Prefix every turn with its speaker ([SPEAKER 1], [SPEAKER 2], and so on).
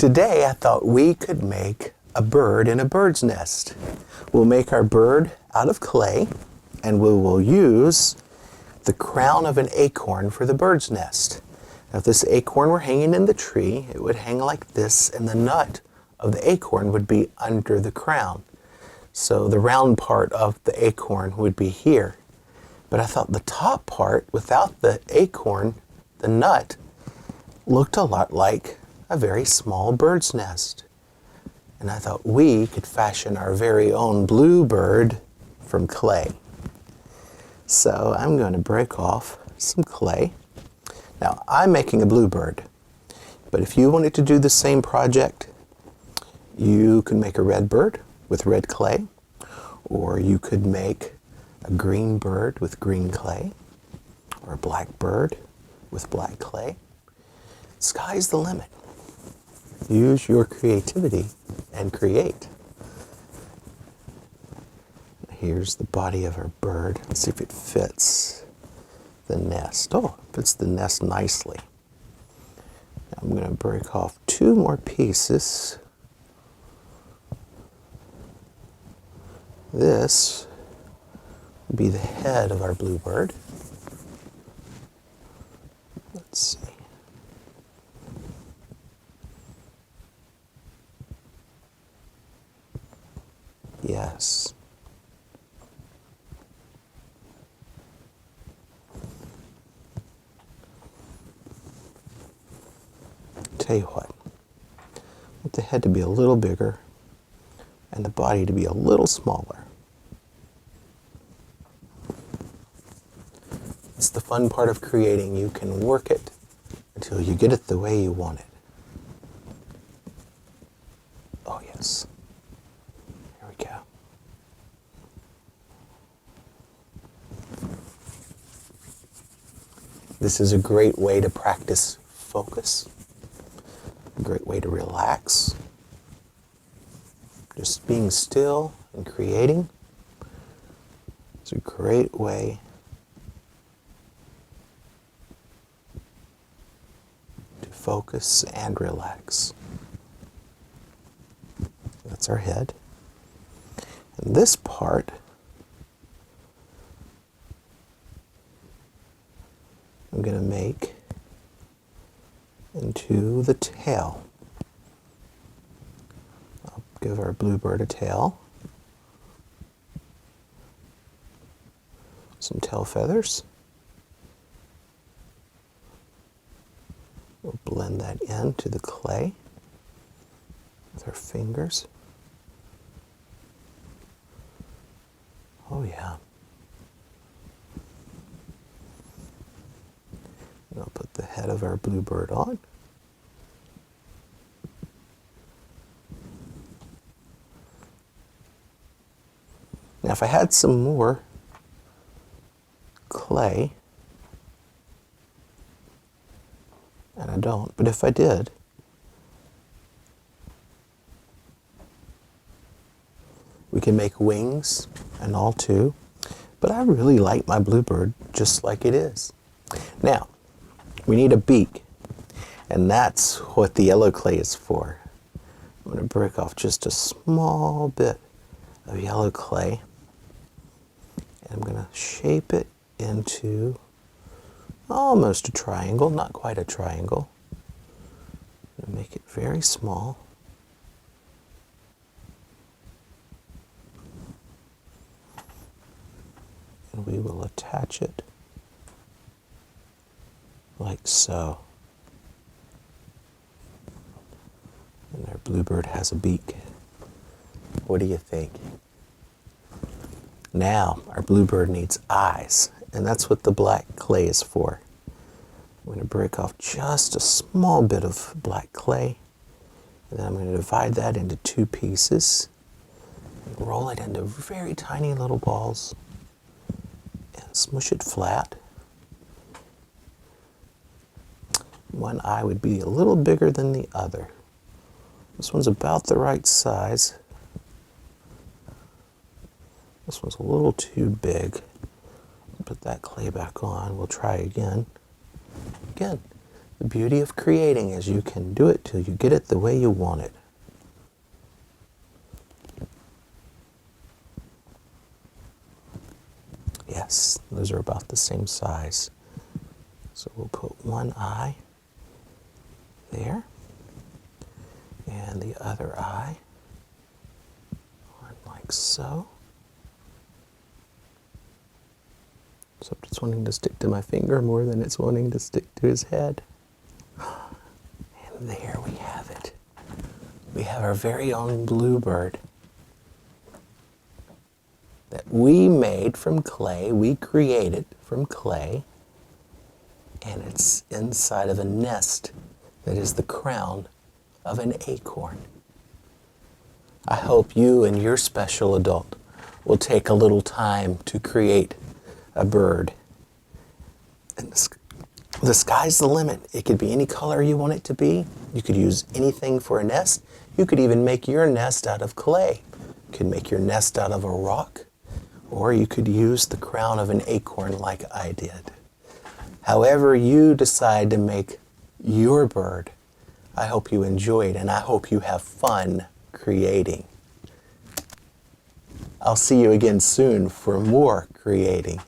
[SPEAKER 1] Today I thought we could make a bird in a bird's nest. We'll make our bird out of clay, and we will use the crown of an acorn for the bird's nest. Now, if this acorn were hanging in the tree, it would hang like this, and the nut of the acorn would be under the crown. So the round part of the acorn would be here. But I thought the top part, without the acorn, the nut, looked a lot like a very small bird's nest. And I thought we could fashion our very own blue bird from clay. So I'm going to break off some clay. Now, I'm making a blue bird, but if you wanted to do the same project, you could make a red bird with red clay, or you could make a green bird with green clay, or a black bird with black clay. Sky's the limit. Use your creativity and create. Here's the body of our bird. Let's see if it fits the nest. Oh, it fits the nest nicely. Now I'm going to break off 2 more pieces. This will be the head of our bluebird. Let's see. Yes. Tell you what, I want the head to be a little bigger and the body to be a little smaller. It's the fun part of creating. You can work it until you get it the way you want it. Oh yes. Here we go. This is a great way to practice focus. A great way to relax. Just being still and creating is a great way to focus and relax. That's our head. And this part I'm going to make into the tail. I'll give our bluebird a tail. Some tail feathers. We'll blend that into the clay with our fingers. Oh yeah. And I'll put the head of our bluebird on. Now if I had some more clay, and I don't, but if I did, we can make wings and all too, but I really like my bluebird just like it is. Now, we need a beak, and that's what the yellow clay is for. I'm going to break off just a small bit of yellow clay, and I'm going to shape it into almost a triangle, not quite a triangle. I'm going to make it very small. And we will attach it like so. And our bluebird has a beak. What do you think? Now, our bluebird needs eyes, and that's what the black clay is for. I'm going to break off just a small bit of black clay, and then I'm going to divide that into 2 pieces, and roll it into very tiny little balls, and smush it flat. One eye would be a little bigger than the other. This one's about the right size. This one's a little too big. Put that clay back on. We'll try again. Again, The beauty of creating is you can do it till you get it the way you want it. Yes, those are about the same size. So we'll put one eye there, and the other eye on like so. So it's wanting to stick to my finger more than it's wanting to stick to his head. And there we have it. We have our very own bluebird that we made from clay. We created from clay. And it's inside of a nest that is the crown of an acorn. I hope you and your special adult will take a little time to create a bird. And the sky's the limit. It could be any color you want it to be. You could use anything for a nest. You could even make your nest out of clay. You could make your nest out of a rock, or you could use the crown of an acorn like I did. However you decide to make your bird, I hope you enjoy it, and I hope you have fun creating. I'll see you again soon for more creating.